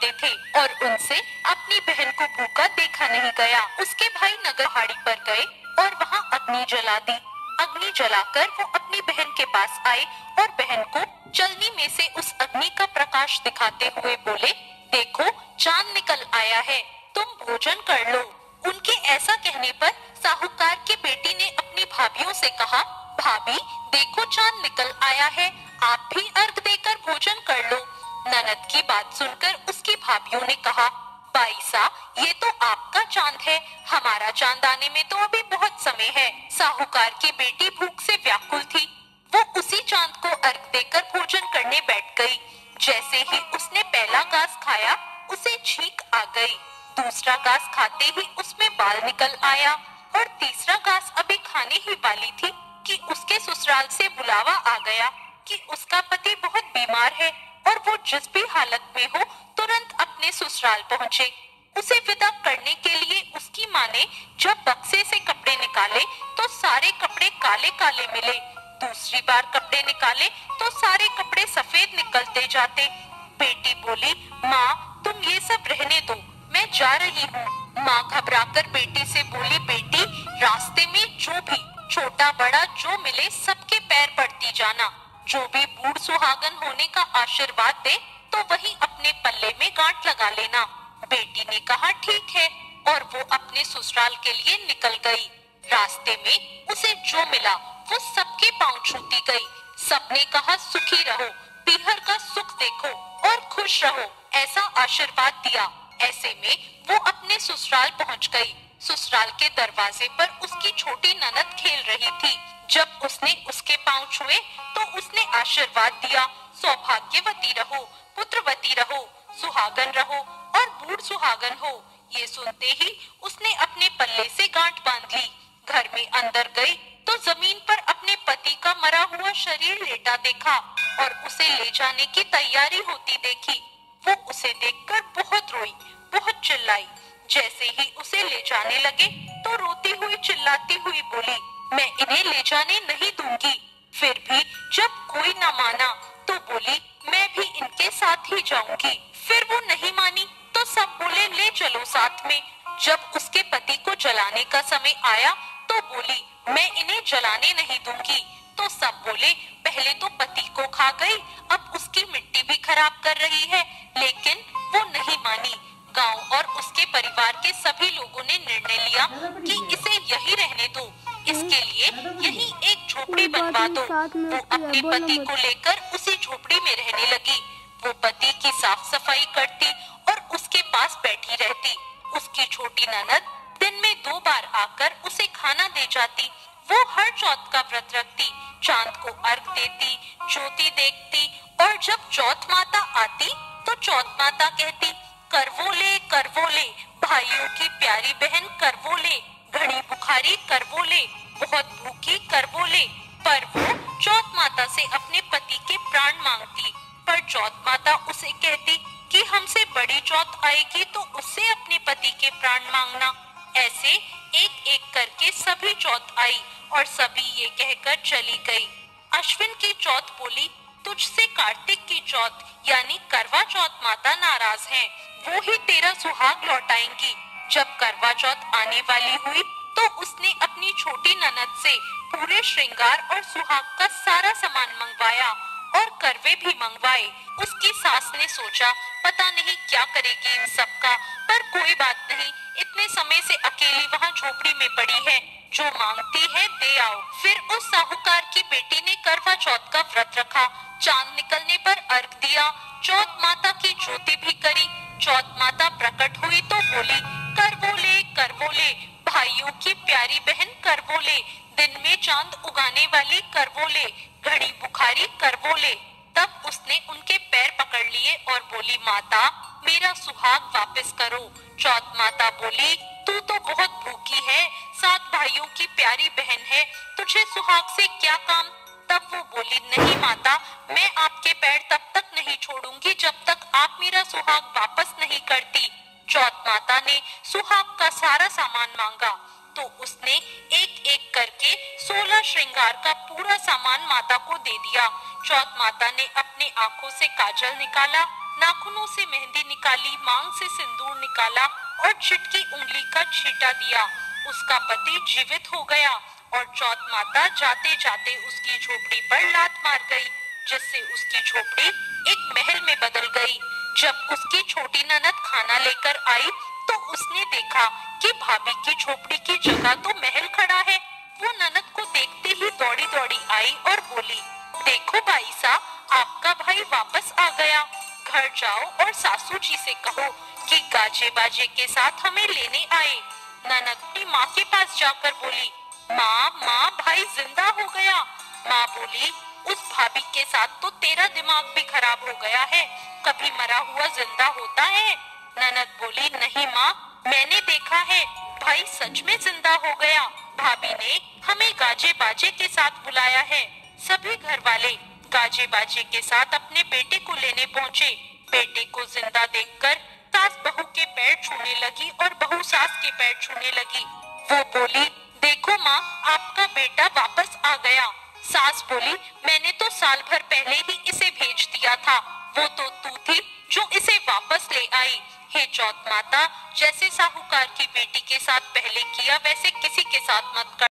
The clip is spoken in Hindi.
निकले थे और उनसे अपनी बहन को भूखा देखा नहीं गया। उसके भाई नगर पहाड़ी पर गए और वहाँ अग्नि जला दी। अग्नि जलाकर वो अपनी बहन के पास आए और बहन को चलनी में से उस अग्नि का प्रकाश दिखाते हुए बोले, देखो चांद निकल आया है, तुम भोजन कर लो। उनके ऐसा कहने पर साहूकार की बेटी ने अपनी भाभीयों से कहा, भाभी देखो चांद निकल आया है, आप भी अर्घ देकर भोजन कर लो। ननद की बात सुनकर उसकी भाभीयों ने कहा, बाईसा ये तो आपका चांद है, हमारा चांद आने में तो अभी बहुत समय है। साहूकार की बेटी भूख से व्याकुल थी। वो उसी चांद को अर्घ देकर भोजन करने बैठ गई। जैसे ही उसने पहला घास खाया उसे छींक आ गई। दूसरा घास खाते ही उसमें बाल निकल आया और तीसरा घास अभी खाने ही वाली थी कि उसके ससुराल से बुलावा आ गया कि उसका पति बहुत बीमार है और वो जिस भी हालत में हो तुरंत अपने ससुराल पहुँचे। उसे विदा करने के लिए उसकी माँ ने जब बक्से से कपड़े निकाले तो सारे कपड़े काले काले मिले। दूसरी बार कपड़े निकाले तो सारे कपड़े सफेद निकलते जाते। बेटी बोली, माँ तुम ये सब रहने दो, मैं जा रही हूँ। माँ घबराकर बेटी से बोली, बेटी रास्ते में जो भी छोटा बड़ा जो मिले सबके पैर पड़ती जाना। जो भी बूढ़ सुहागन होने का आशीर्वाद दे तो वही अपने पल्ले में गांठ लगा लेना। बेटी ने कहा ठीक है और वो अपने ससुराल के लिए निकल गई। रास्ते में उसे जो मिला वो सबके पांव छूती गई। सबने कहा सुखी रहो, पीहर का सुख देखो और खुश रहो, ऐसा आशीर्वाद दिया। ऐसे में वो अपने ससुराल पहुंच गई। ससुराल के दरवाजे पर उसकी छोटी ननद खेल रही थी। जब उसने उसके पांव छुए तो उसने आशीर्वाद दिया, सौभाग्यवती रहो, पुत्रवती रहो, सुहागन रहो और बूढ़ सुहागन हो। ये सुनते ही उसने अपने पल्ले से गांठ बांध ली। घर में अंदर गई तो जमीन पर अपने पति का मरा हुआ शरीर लेटा देखा और उसे ले जाने की तैयारी होती देखी। वो उसे देखकर बहुत रोई, बहुत चिल्लाई। जैसे ही उसे ले जाने लगे तो रोती हुई चिल्लाती हुई बोली, मैं इन्हें ले जाने नहीं दूंगी। फिर भी जब कोई न माना तो बोली, मैं भी इनके साथ ही जाऊंगी। फिर वो नहीं मानी तो सब बोले, ले चलो साथ में। जब उसके पति को जलाने का समय आया तो बोली, मैं इन्हें जलाने नहीं दूंगी। तो सब बोले, पहले तो पति को खा गई, अब उसकी मिट्टी भी खराब कर रही है। लेकिन वो नहीं मानी। गांव और उसके परिवार के सभी लोगों ने निर्णय लिया कि इसे यही रहने दो, इसके लिए यही एक झोपड़ी बनवा दो। वो अपने पति को लेकर उसी झोपड़ी में रहने लगी। वो पति की साफ सफाई करती और उसके पास बैठी रहती। उसकी छोटी ननद दिन में 2 बार आकर उसे खाना दे जाती। वो हर चौथ का व्रत रखती, चांद को अर्घ देती, ज्योति देखती और जब चौथ माता आती तो चौथ माता कहती, करवोले करवोले, भाइयों की प्यारी बहन करवोले, घड़ी बुखारी करवोले, बहुत भूखी करवोले। पर वो चौथ माता से अपने पति के प्राण मांगती। पर चौथ माता उसे कहती कि हमसे बड़ी चौथ आएगी तो उससे अपने पति के प्राण मांगना। ऐसे एक एक करके सभी चौथ आई और सभी ये कहकर चली गई। अश्विन की चौथ बोली, तुझसे कार्तिक की चौथ यानी करवा चौथ माता नाराज हैं, वो ही तेरा सुहाग लौटाएंगी। जब करवा चौथ आने वाली हुई तो उसने अपनी छोटी ननद से पूरे श्रृंगार और सुहाग का सारा सामान मंगवाया और करवे भी मंगवाए। उसकी सास ने सोचा पता नहीं क्या करेगी इन सब का, पर कोई बात नहीं, इतने समय से अकेली वहाँ झोपड़ी में पड़ी है, जो मांगती है दे आओ। फिर उस साहूकार की बेटी ने करवा चौथ का व्रत रखा। चांद निकलने पर अर्घ दिया, चौथ माता की ज्योति भी करी। चौथ माता प्रकट हुई तो बोली, करवोले करवोले, भाइयों की प्यारी बहन करवोले, दिन में चांद उगाने वाली करवोले, घड़ी बुखारी करवोले। तब उसने उनके पैर पकड़ लिए और बोली, माता मेरा सुहाग वापस करो। चौथ माता बोली, तू तो बहुत भूखी है, 7 भाइयों की प्यारी बहन है, तुझे सुहाग से क्या काम। तब वो बोली, नहीं माता, मैं आपके पैर तब तक नहीं छोड़ूंगी जब तक आप मेरा सुहाग वापस नहीं करती। चौथ माता ने सुहाग का सारा सामान मांगा तो उसने एक एक करके 16 श्रृंगार का पूरा सामान माता को दे दिया। चौथ माता ने अपने आंखों से काजल निकाला, नाखूनों से मेहंदी निकाली, मांग से सिंदूर निकाला और चिटकी उंगली का छींटा दिया। उसका पति जीवित हो गया और चौथ माता जाते जाते उसकी झोपड़ी पर लात मार गई, जिससे उसकी झोपड़ी एक महल में बदल गई। जब उसकी छोटी ननद खाना लेकर आई तो उसने देखा कि भाभी की झोपड़ी की जगह तो महल खड़ा है। वो ननद को देखते ही दौड़ी दौड़ी आई और बोली, देखो भाई साहब, आपका भाई वापस आ गया। घर जाओ और सासू जी से कहो कि गाजे बाजे के साथ हमें लेने आए। ननद अपनी माँ के पास जाकर बोली, माँ माँ, भाई जिंदा हो गया। माँ बोली, उस भाभी के साथ तो तेरा दिमाग भी खराब हो गया है, कभी मरा हुआ जिंदा होता है। ननद बोली, नहीं माँ, मैंने देखा है, भाई सच में जिंदा हो गया। भाभी ने हमें गाजे बाजे के साथ बुलाया है। सभी घर वाले गाजे बाजे के साथ अपने बेटे को लेने पहुँचे। बेटे को जिंदा देखकर सास बहू के पैर छूने लगी और बहू सास के पैर छूने लगी। वो बोली, देखो माँ, आपका बेटा वापस आ गया। सास बोली, मैंने तो साल भर पहले ही इसे भेज दिया था, वो तो तू थी जो इसे वापस ले आई। हे चौथ माता, जैसे साहूकार की बेटी के साथ पहले किया वैसे किसी के साथ मत कर।